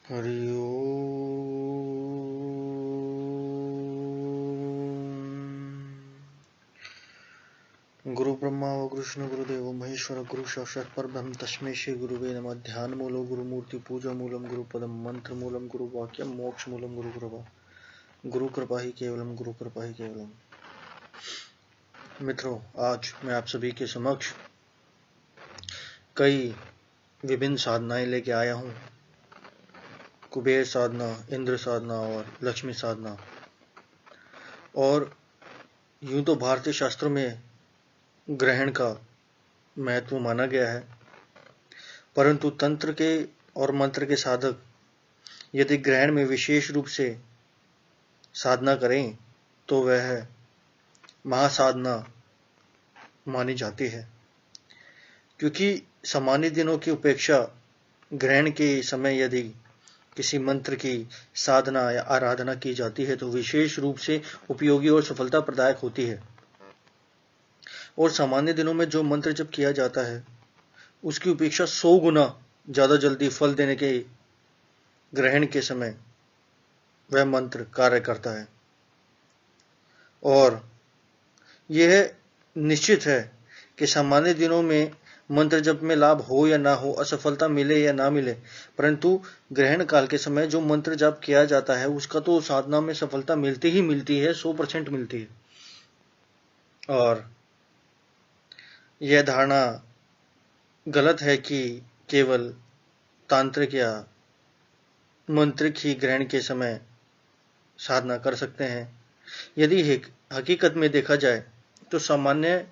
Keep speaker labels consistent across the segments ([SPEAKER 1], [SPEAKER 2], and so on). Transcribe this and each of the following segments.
[SPEAKER 1] हरि ओम। गुरु ब्रह्मा व विष्णु गुरुदेव महेश्वर गुरु साक्षात् परब्रह्म तस्मै श्री गुरुवे नमः। ध्यान मूलो गुरुमूर्ति पूजा मूलम गुरुपदम मंत्र मूलम गुरु वाक्यम मोक्ष मूलम गुरु कृपा। गुरु कृपा ही केवलम, गुरु कृपा ही केवलम। मित्रों, आज मैं आप सभी के समक्ष कई विभिन्न साधनाएं लेके आया हूं। कुबेर साधना, इंद्र साधना और लक्ष्मी साधना। और यूं तो भारतीय शास्त्रों में ग्रहण का महत्व माना गया है, परंतु तंत्र के और मंत्र के साधक यदि ग्रहण में विशेष रूप से साधना करें तो वह महासाधना मानी जाती है, क्योंकि सामान्य दिनों की उपेक्षा ग्रहण के समय यदि किसी मंत्र की साधना या आराधना की जाती है तो विशेष रूप से उपयोगी और सफलता प्रदायक होती है। और सामान्य दिनों में जो मंत्र जप किया जाता है उसकी उपेक्षा 100 गुना ज्यादा जल्दी फल देने के ग्रहण के समय वह मंत्र कार्य करता है। और यह निश्चित है कि सामान्य दिनों में मंत्र जप में लाभ हो या ना हो, असफलता मिले या ना मिले, परंतु ग्रहण काल के समय जो मंत्र जप किया जाता है उसका तो साधना में सफलता मिलती ही मिलती है, 100% मिलती है। और यह धारणा गलत है कि केवल तांत्रिक या मंत्रिक ही ग्रहण के समय साधना कर सकते हैं। यदि हकीकत में देखा जाए तो सामान्य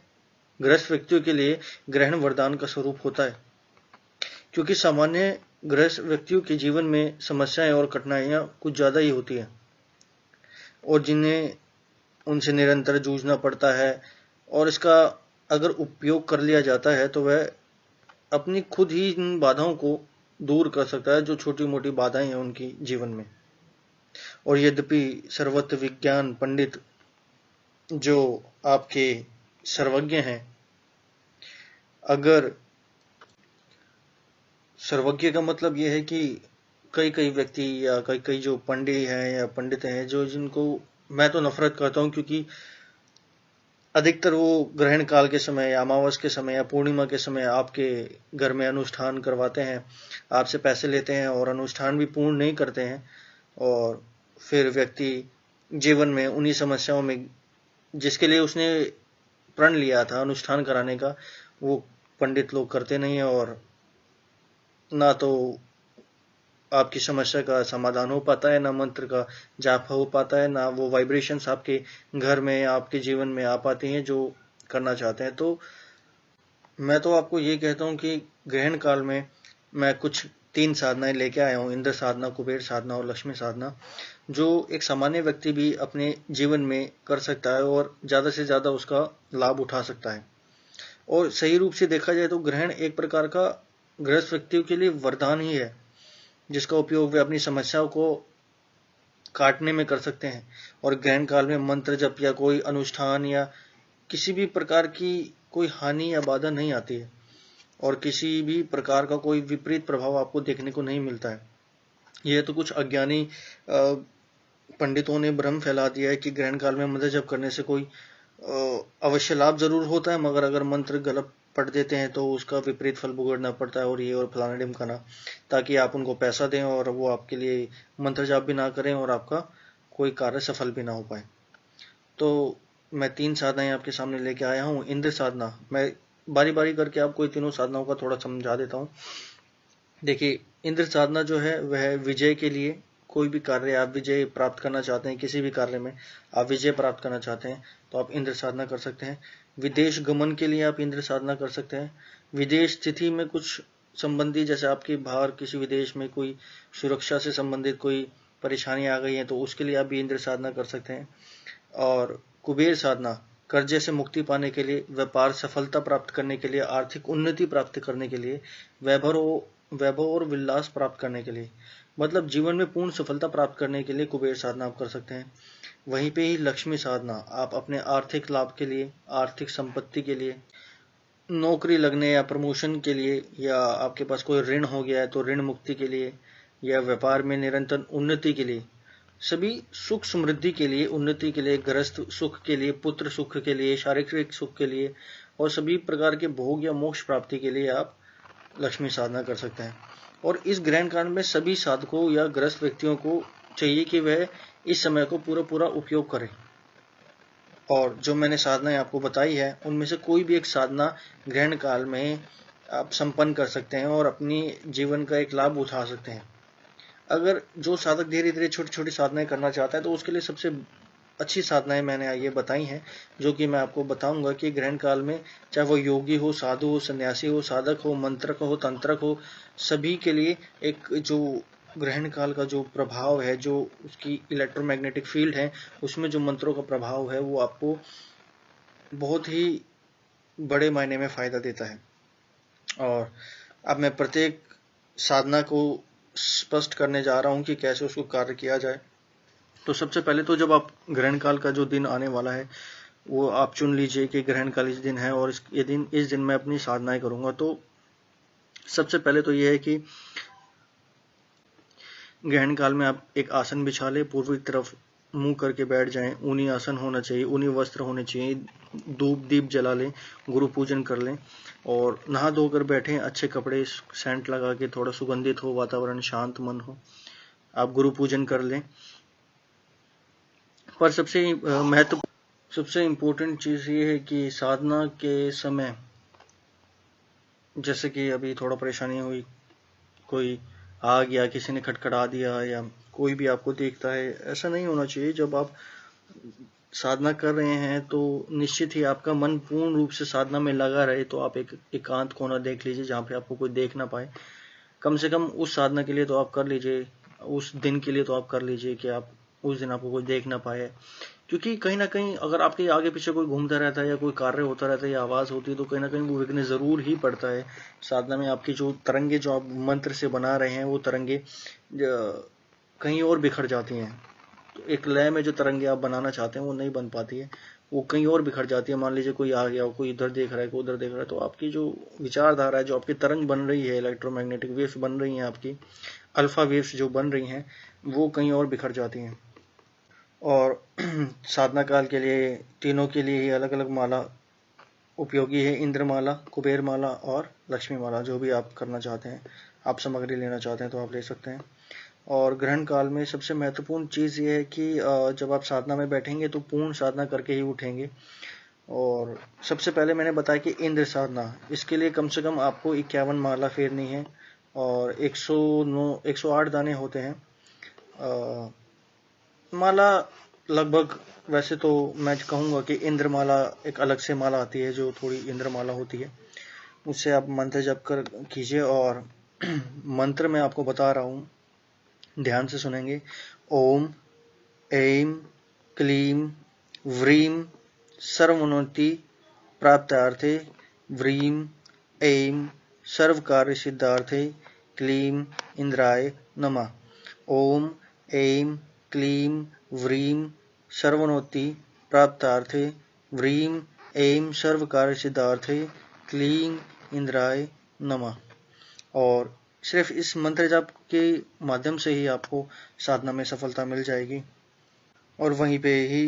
[SPEAKER 1] गृहस्थ व्यक्तियों के लिए ग्रहण वरदान का स्वरूप होता है, क्योंकि सामान्य गृहस्थ व्यक्तियों के जीवन में समस्याएं और कठिनाइयां कुछ ज्यादा ही होती हैं और जिन्हें उनसे निरंतर जूझना पड़ता है। और इसका अगर उपयोग कर लिया जाता है तो वह अपनी खुद ही इन बाधाओं को दूर कर सकता है, जो छोटी मोटी बाधाएं हैं उनकी जीवन में। और यद्यपि सर्वत्र विज्ञान पंडित जो आपके सर्वज्ञ हैं, अगर सर्वज्ञ का मतलब यह है कि कई व्यक्ति या कई जो पंडित हैं या पंडित हैं जो जिनको मैं तो नफरत करता हूं, क्योंकि अधिकतर वो ग्रहण काल के समय या अमावस के समय या पूर्णिमा के समय आपके घर में अनुष्ठान करवाते हैं, आपसे पैसे लेते हैं और अनुष्ठान भी पूर्ण नहीं करते हैं। और फिर व्यक्ति जीवन में उन्हीं समस्याओं में जिसके लिए उसने प्रण लिया था अनुष्ठान कराने का, वो पंडित लोग करते नहीं है और ना तो आपकी समस्या का समाधान हो पाता है, ना मंत्र का जाप हो पाता है, ना वो वाइब्रेशंस आपके घर में आपके जीवन में आ पाती हैं जो करना चाहते हैं। तो मैं तो आपको ये कहता हूँ कि ग्रहण काल में मैं कुछ 3 साधनाएं लेके आया हूँ, इंद्र साधना, कुबेर साधना और लक्ष्मी साधना, जो एक सामान्य व्यक्ति भी अपने जीवन में कर सकता है और ज्यादा से ज्यादा उसका लाभ उठा सकता है। और सही रूप से देखा जाए तो ग्रहण एक प्रकार का गृहस्थ व्यक्तियों के लिए वरदान ही है, जिसका उपयोग वे अपनी समस्याओं को काटने में कर सकते हैं। और ग्रहण काल में मंत्र जप या कोई अनुष्ठान या किसी भी प्रकार की कोई हानि या बाधा नहीं आती है और किसी भी प्रकार का कोई विपरीत प्रभाव आपको देखने को नहीं मिलता है। यह तो कुछ अज्ञानी पंडितों ने भ्रम फैला दिया है कि ग्रहण काल में मंत्र जप करने से कोई अवश्य लाभ जरूर होता है, मगर अगर मंत्र गलत पढ़ देते हैं तो उसका विपरीत फल भुगतना पड़ता है और ये और फलाना ढिमकाना, ताकि आप उनको पैसा दें और वो आपके लिए मंत्र जाप भी ना करें और आपका कोई कार्य सफल भी ना हो पाए। तो मैं 3 साधनाएं आपके सामने लेके आया हूँ। इंद्र साधना, मैं बारी बारी करके आपको इन तीनों साधनाओं का थोड़ा समझा देता हूँ। देखिए, इंद्र साधना जो है वह विजय के लिए, कोई भी कार्य आप विजय प्राप्त करना चाहते हैं, किसी भी कार्य में आप विजय प्राप्त करना चाहते हैं तो आप इंद्र साधना कर सकते हैं। विदेश गमन के लिए आप इंद्र साधना कर सकते हैं। विदेश स्थिति में कुछ संबंधी, जैसे आपके बाहर किसी विदेश में कोई सुरक्षा से संबंधित कोई परेशानी आ गई है तो उसके लिए आप भी इंद्र साधना कर सकते हैं। और कुबेर साधना, कर्जे से मुक्ति पाने के लिए, व्यापार सफलता प्राप्त करने के लिए, आर्थिक उन्नति प्राप्त करने के लिए, वैभव और विलास प्राप्त करने के लिए, मतलब जीवन में पूर्ण सफलता प्राप्त करने के लिए कुबेर साधना आप कर सकते हैं। वहीं पे ही लक्ष्मी साधना, आप अपने आर्थिक लाभ के लिए, आर्थिक संपत्ति के लिए, नौकरी लगने या प्रमोशन के लिए, या आपके पास कोई ऋण हो गया है तो ऋण मुक्ति के लिए, या व्यापार में निरंतर उन्नति के लिए, सभी सुख समृद्धि के लिए, उन्नति के लिए, गृहस्थ सुख के लिए, पुत्र सुख के लिए, शारीरिक सुख के लिए और सभी प्रकार के भोग या मोक्ष प्राप्ति के लिए आप लक्ष्मी साधना कर सकते हैं। और इस ग्रहण काल में सभी साधकों या ग्रस्त व्यक्तियों को चाहिए कि वह इस समय को पूरा पूरा उपयोग करें। और जो मैंने साधनाएं आपको बताई है उनमें से कोई भी एक साधना ग्रहण काल में आप संपन्न कर सकते हैं और अपनी जीवन का एक लाभ उठा सकते हैं। अगर जो साधक धीरे धीरे छोटी छोटी साधनाएं करना चाहता है तो उसके लिए सबसे अच्छी साधनाएं मैंने ये बताई हैं, जो कि मैं आपको बताऊंगा कि ग्रहण काल में चाहे वो योगी हो, साधु हो, सन्यासी हो, साधक हो, मंत्रक हो, तंत्रक हो, सभी के लिए एक जो ग्रहण काल का जो प्रभाव है, जो उसकी इलेक्ट्रोमैग्नेटिक फील्ड है, उसमें जो मंत्रों का प्रभाव है वो आपको बहुत ही बड़े मायने में फायदा देता है। और अब मैं प्रत्येक साधना को स्पष्ट करने जा रहा हूं कि कैसे उसको कार्य किया जाए। तो सबसे पहले तो जब आप ग्रहण काल का जो दिन आने वाला है वो आप चुन लीजिए कि ग्रहण काल इस दिन है और इस दिन मैं अपनी साधनाएं करूंगा। तो सबसे पहले तो यह है कि ग्रहण काल में आप एक आसन बिछा ले, पूर्वी तरफ मुंह करके बैठ जाएं, ऊनी आसन होना चाहिए, ऊनी वस्त्र होने चाहिए, धूप दीप जला लें, गुरु पूजन कर लें और नहा धोकर बैठें, अच्छे कपड़े सेंट लगा के, थोड़ा सुगंधित हो, वातावरण शांत मन हो, आप गुरु पूजन कर लें। पर सबसे इम्पोर्टेंट चीज ये है कि साधना के समय, जैसे कि अभी थोड़ा परेशानी हुई, कोई आ गया, किसी ने खटखटा दिया या कोई भी आपको देखता है, ऐसा नहीं होना चाहिए। जब आप साधना कर रहे हैं तो निश्चित ही आपका मन पूर्ण रूप से साधना में लगा रहे, तो आप एक एकांत कोना देख लीजिए जहाँ पे आपको कोई देख ना पाए। कम से कम उस साधना के लिए तो आप कर लीजिए, उस दिन के लिए तो आप कर लीजिए कि आप उस दिन आपको कोई देख ना पाए। क्योंकि कहीं ना कहीं अगर आपके आगे पीछे कोई घूमता रहता है या कोई कार्य होता रहता है या आवाज होती है तो कहीं ना कहीं वो विघ्न जरूर ही पड़ता है साधना में। आपकी जो तरंगे जो आप मंत्र से बना रहे हैं वो तरंगे कहीं और बिखर जाती हैं। तो एक लय में जो तरंगे आप बनाना चाहते हैं वो नहीं बन पाती है, वो कहीं और बिखर जाती है। मान लीजिए कोई आ गया, कोई इधर देख रहा है, कोई उधर देख रहा है, तो आपकी जो विचारधारा है, जो आपकी तरंग बन रही है, इलेक्ट्रोमैग्नेटिक वेव्स बन रही हैं, आपकी अल्फा वेव्स जो बन रही हैं, वो कहीं और बिखर जाती हैं। और साधना काल के लिए तीनों के लिए ही अलग अलग माला उपयोगी है, इंद्र माला, कुबेर माला और लक्ष्मी माला। जो भी आप करना चाहते हैं, आप सामग्री लेना चाहते हैं तो आप ले सकते हैं। और ग्रहण काल में सबसे महत्वपूर्ण चीज ये है कि जब आप साधना में बैठेंगे तो पूर्ण साधना करके ही उठेंगे। और सबसे पहले मैंने बताया कि इंद्र साधना, इसके लिए कम से कम आपको 51 माला फेरनी है और 108 दाने होते हैं। माला लगभग, वैसे तो मैं कहूंगा कि इंद्र माला एक अलग से माला आती है जो थोड़ी इंद्र माला होती है, उससे आप मंत्र जप कर कीजिए। और मंत्र मैं आपको बता रहा हूं, ध्यान से सुनेंगे। ओम ऐं क्लीं व्रीं सर्वोन्नति प्राप्तार्थे, व्रीं ऐं सर्वकार्य सिद्धार्थे, क्लीं इंद्राय नमः। ओम ऐं क्लीं व्रीं सर्वोन्नति प्राप्तार्थे, व्रीं ऐं सर्वकार्य सिद्धार्थे, क्लीं इंद्राय नमः। और सिर्फ इस मंत्र जाप के माध्यम से ही आपको साधना में सफलता मिल जाएगी। और वहीं पे ही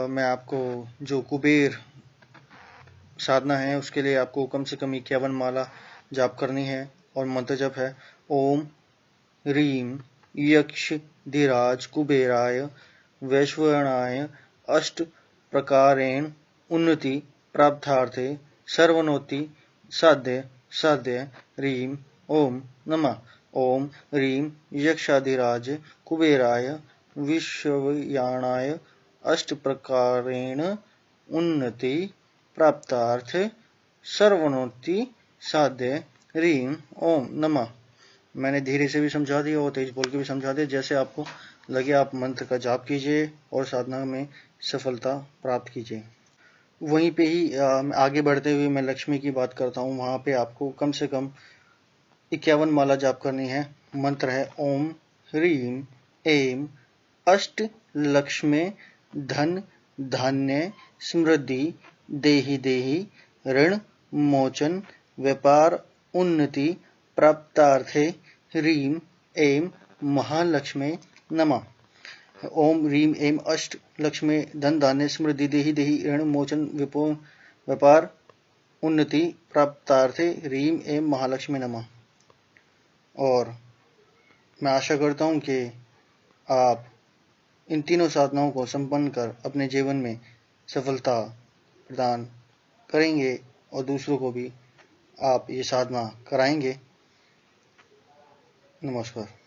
[SPEAKER 1] मैं आपको जो कुबेर साधना है उसके लिए आपको कम से कम 51 माला जाप करनी है। और मंत्र जप है ओम ह्रीं यक्ष धीराज कुबेराय वैश्वनाय अष्ट प्रकारेण उन्नति प्राप्तार्थे सर्वोन्नति साध्य साध्य ह्रीं ओम नमः। ओम ह्रीं यक्षाधिराज कुबेराय विश्वयाणाय अष्ट प्रकारेण उन्नति प्राप्तार्थ सर्वोन्नति साध्य ह्रीं ओम नमः। मैंने धीरे से भी समझा दिया और तेज बोल के भी समझा दिया, जैसे आपको लगे आप मंत्र का जाप कीजिए और साधना में सफलता प्राप्त कीजिए। वहीं पे ही आगे बढ़ते हुए मैं लक्ष्मी की बात करता हूँ। वहां पे आपको कम से कम 51 माला जाप करनी है। मंत्र है ओम ह्रीं ऐं अष्ट लक्ष्मे धन धान्य समृद्धि देहि देहि ऋण मोचन व्यापार उन्नति प्राप्तार्थे ह्रीं ऐं महालक्ष्मी नमः। ओम ह्रीं ऐं अष्ट लक्ष्मी धन धान्य समृद्धि देहि देहि ऋण मोचन विपो व्यापार उन्नति प्राप्तार्थे ह्रीं ऐं महालक्ष्मी नमः। और मैं आशा करता हूँ कि आप इन तीनों साधनाओं को संपन्न कर अपने जीवन में सफलता प्रदान करेंगे और दूसरों को भी आप ये साधना कराएंगे। नमस्कार।